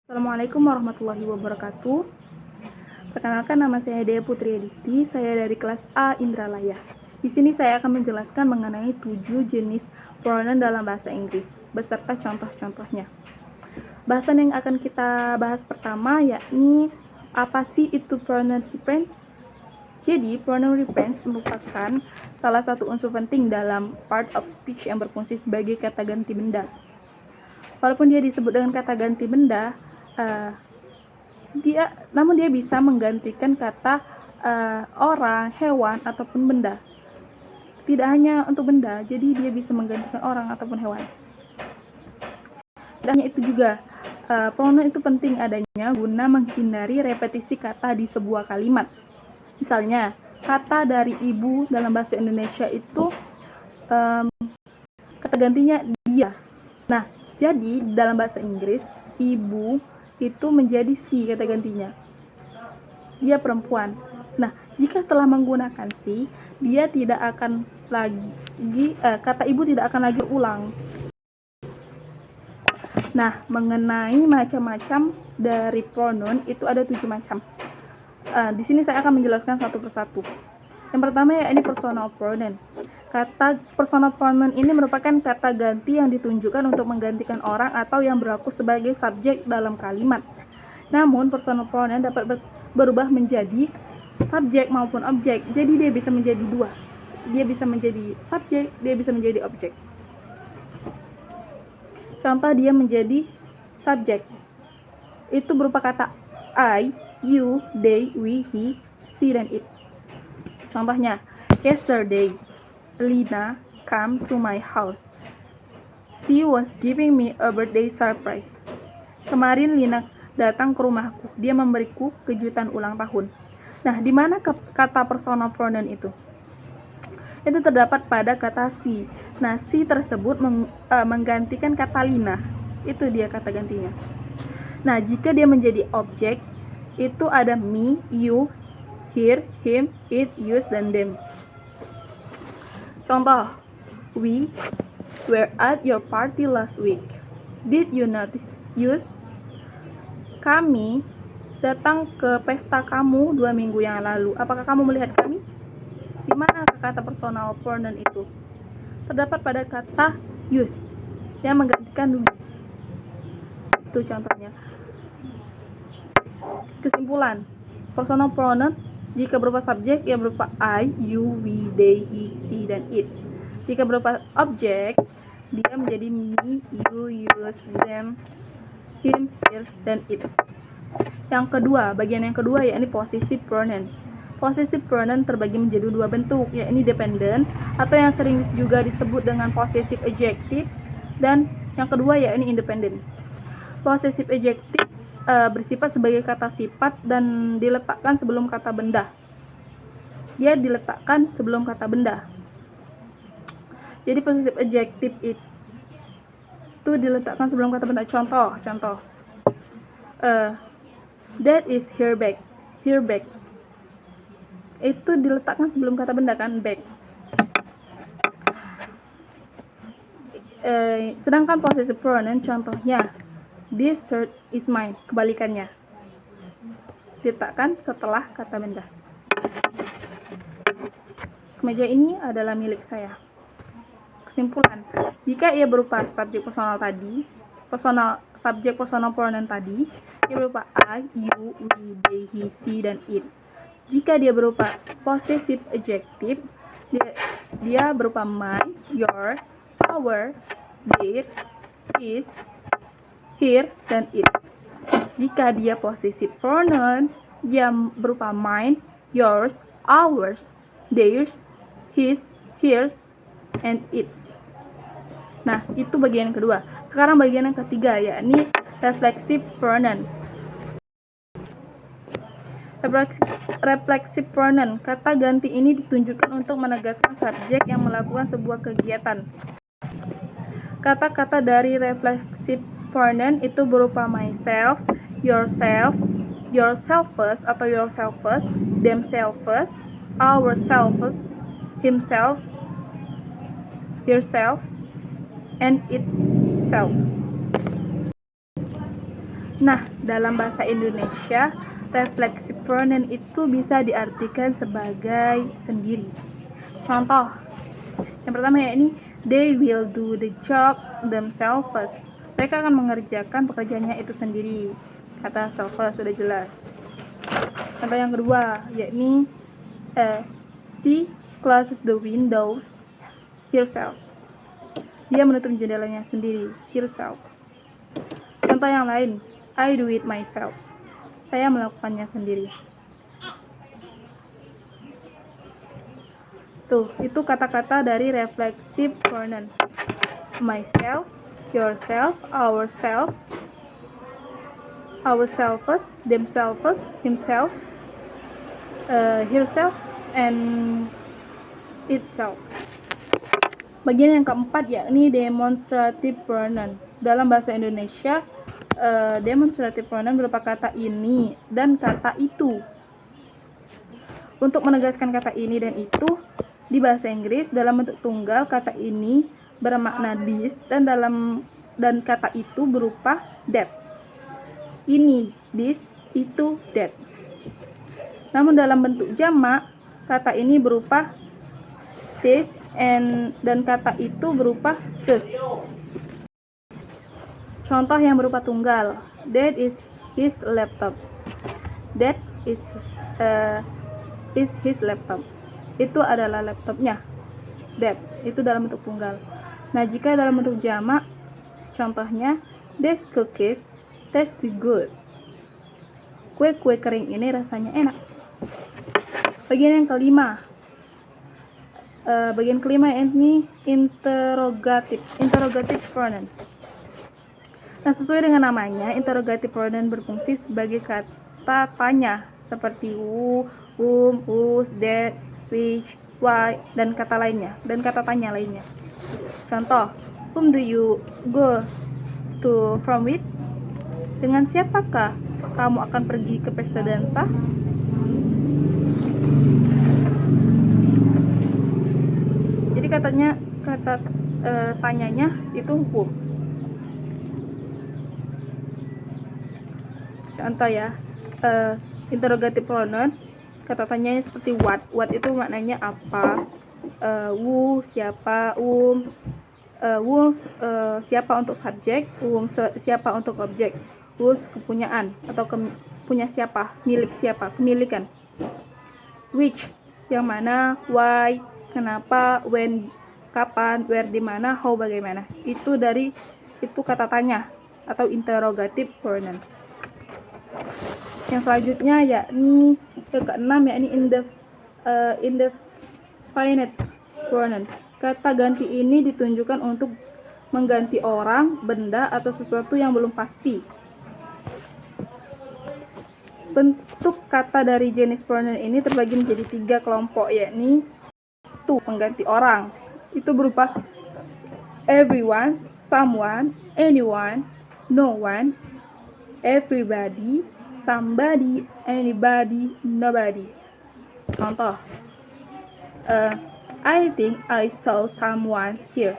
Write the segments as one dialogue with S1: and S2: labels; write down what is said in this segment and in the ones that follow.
S1: Assalamualaikum warahmatullahi wabarakatuh. Perkenalkan, nama saya Dea Putri Edisti, saya dari kelas A Indralaya. Di sini saya akan menjelaskan mengenai 7 jenis pronoun dalam bahasa Inggris, beserta contoh-contohnya. Bahasan yang akan kita bahas pertama yakni apa sih itu pronoun reference? Jadi, pronoun reference merupakan salah satu unsur penting dalam part of speech yang berfungsi sebagai kata ganti benda. Walaupun dia disebut dengan kata ganti benda, namun dia bisa menggantikan kata orang, hewan, ataupun benda. Tidak hanya untuk benda, jadi dia bisa menggantikan orang ataupun hewan. Tidak hanya itu juga, pronoun itu penting adanya guna menghindari repetisi kata di sebuah kalimat. Misalnya, kata dari ibu dalam bahasa Indonesia itu kata gantinya dia. Nah, jadi dalam bahasa Inggris, ibu itu menjadi si kata gantinya. Dia perempuan. Nah, jika telah menggunakan si, dia tidak akan lagi kata ibu tidak akan lagi berulang. Nah, mengenai macam-macam dari pronoun itu ada 7 macam. Di sini saya akan menjelaskan satu persatu. Yang pertama ya ini personal pronoun. Kata personal pronoun ini merupakan kata ganti yang ditunjukkan untuk menggantikan orang atau yang berlaku sebagai subjek dalam kalimat. Namun personal pronoun dapat berubah menjadi subjek maupun objek. Jadi dia bisa menjadi dua. Dia bisa menjadi subjek, dia bisa menjadi objek. Contoh dia menjadi subjek. Itu berupa kata I, you, they, we, he, she, dan it. Contohnya, yesterday, Lina came to my house. She was giving me a birthday surprise. Kemarin Lina datang ke rumahku. Dia memberiku kejutan ulang tahun. Nah, di mana kata personal pronoun itu? Itu terdapat pada kata she. Nah, she tersebut menggantikan kata Lina. Itu dia kata gantinya. Nah, jika dia menjadi objek, itu ada me, you, her, him, it, yours, dan them. Contoh, we were at your party last week. Did you notice us? Kami datang ke pesta kamu 2 minggu yang lalu. Apakah kamu melihat kami? Di mana kata personal pronoun itu? Terdapat pada kata use yang menggantikan we. Itu contohnya. Kesimpulan, personal pronoun jika berupa subjek, ia berupa I, you, we, they, he, she, dan it. Jika berupa objek, dia menjadi me, you, yours, them, him, her, dan it. Yang kedua, bagian yang kedua yakni possessive pronoun. Possessive pronoun terbagi menjadi 2 bentuk, yakni dependent atau yang sering juga disebut dengan possessive adjective, dan yang kedua yakni independent. Possessive adjective bersifat sebagai kata sifat dan diletakkan sebelum kata benda. Dia diletakkan sebelum kata benda. Jadi possessive adjective itu diletakkan sebelum kata benda. Contoh. That is her bag. Her bag. Itu diletakkan sebelum kata benda kan, bag. Sedangkan possessive pronoun contohnya this shirt is mine, kebalikannya diletakkan setelah kata benda. Kemeja ini adalah milik saya. Kesimpulan, jika ia berupa subjek personal tadi, subjek personal pronoun tadi, ia berupa I, you, we, they, he, she, dan it. Jika dia berupa possessive adjective, dia berupa mine, your, our, their, his, her, dan its. Jika dia possessive pronoun, dia berupa mine, yours, ours, theirs, his, hers, and its. Nah, itu bagian yang kedua. Sekarang bagian yang ketiga, yakni reflexive pronoun. Reflexive pronoun, kata ganti ini ditunjukkan untuk menegaskan subjek yang melakukan sebuah kegiatan. Kata-kata dari reflexive pronoun itu berupa myself, yourself, yourselves atau yourselves, themselves, ourselves, himself, yourself, and itself. Nah, dalam bahasa Indonesia, reflexive pronoun itu bisa diartikan sebagai sendiri. Contoh, yang pertama yakni they will do the job themselves first. Mereka akan mengerjakan pekerjaannya itu sendiri. Kata self sudah jelas. Contoh yang kedua yakni she closes the windows herself. Dia menutup jendelanya sendiri, herself. Contoh yang lain, I do it myself. Saya melakukannya sendiri. Tuh, itu kata-kata dari reflexive pronoun. Myself, yourself, ourself, ourselves, themselves, himself, herself, and itself. Bagian yang keempat yakni demonstrative pronoun. Dalam bahasa Indonesia, demonstrative pronoun berupa kata ini dan kata itu. Untuk menegaskan kata ini dan itu, di bahasa Inggris dalam bentuk tunggal kata ini bermakna this dan kata itu berupa that. Ini this, itu that. Namun dalam bentuk jamak kata ini berupa this dan kata itu berupa thus. Contoh yang berupa tunggal, that is his laptop. That is his laptop. Itu adalah laptopnya. That itu dalam bentuk tunggal. Nah, jika dalam bentuk jamak, contohnya these cookies taste good. Kue-kue kering ini rasanya enak. Bagian kelima ini interrogative pronoun. Nah, sesuai dengan namanya, interrogative pronoun berfungsi sebagai kata tanya seperti who, whom, whose, that, which, why, dan kata tanya lainnya. Contoh, whom do you go to from with? Dengan siapakah kamu akan pergi ke pesta dansa? Jadi kata tanyanya itu whom. Contoh ya, interrogative pronoun kata tanyanya seperti what. What itu maknanya apa? Who siapa, whom siapa untuk subjek, whom siapa untuk objek, whose kepunyaan atau punya siapa, milik siapa, kemilikan. Which yang mana, why kenapa, when kapan, where di mana, how bagaimana. Itu kata tanya atau interrogative pronoun. Yang selanjutnya yakni keenam yakni indefinite pronoun. Kata ganti ini ditunjukkan untuk mengganti orang, benda, atau sesuatu yang belum pasti. Bentuk kata dari jenis pronoun ini terbagi menjadi 3 kelompok, yakni pengganti orang. Itu berupa everyone, someone, anyone, no one, everybody, somebody, anybody, nobody. Contoh, I think I saw someone here.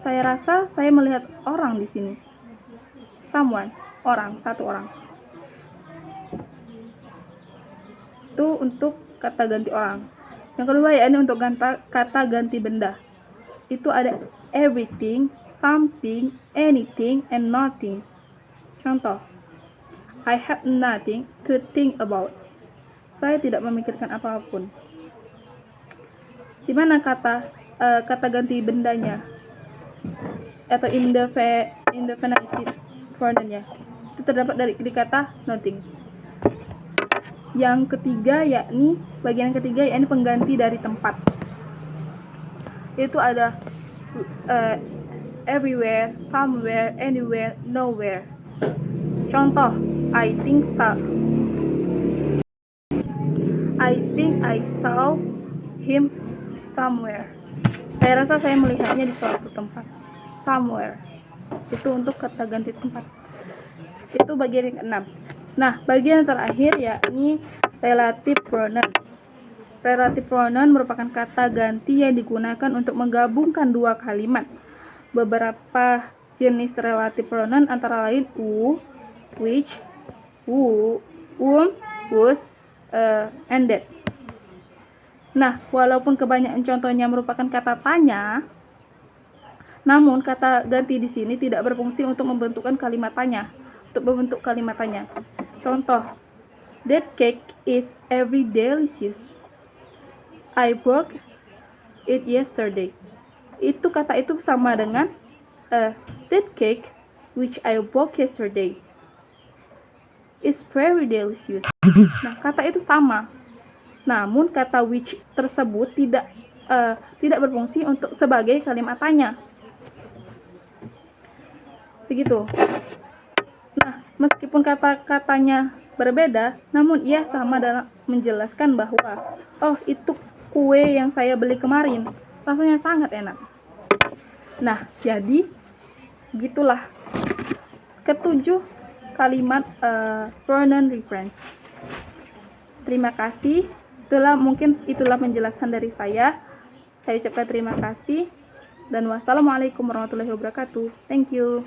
S1: Saya rasa saya melihat orang di sini. Someone, orang, satu orang. Itu untuk kata ganti orang. Yang kedua yakni untuk kata ganti benda. Itu ada everything, something, anything, and nothing. Contoh, I have nothing to think about. Saya tidak memikirkan apapun. Di mana kata ganti bendanya atau indefinite pronoun-nya? Itu terdapat di kata nothing. Yang ketiga yakni pengganti dari tempat. Itu ada everywhere, somewhere, anywhere, nowhere. Contoh, I think I saw him somewhere. Saya rasa saya melihatnya di suatu tempat. Somewhere. Itu untuk kata ganti tempat. Itu bagian yang keenam. Nah, bagian yang terakhir yakni relative pronoun. Relative pronoun merupakan kata ganti yang digunakan untuk menggabungkan dua kalimat. Beberapa jenis relative pronoun antara lain which, who, whose, and that. Nah, walaupun kebanyakan contohnya merupakan kata tanya, namun kata ganti di sini tidak berfungsi untuk membentuk kalimat tanya. Contoh, that cake is every delicious. I broke it yesterday. Kata itu sama dengan that cake which I broke yesterday is very delicious. Nah, kata itu sama. Namun kata which tersebut tidak berfungsi untuk sebagai kalimat tanya. Begitu. Nah, meskipun kata-katanya berbeda, namun ia sama dalam menjelaskan bahwa itu kue yang saya beli kemarin, rasanya sangat enak. Nah, jadi gitulah ketujuh kalimat pronoun reference. Terima kasih. Itulah penjelasan dari saya. Saya ucapkan terima kasih dan wassalamualaikum warahmatullahi wabarakatuh. Thank you.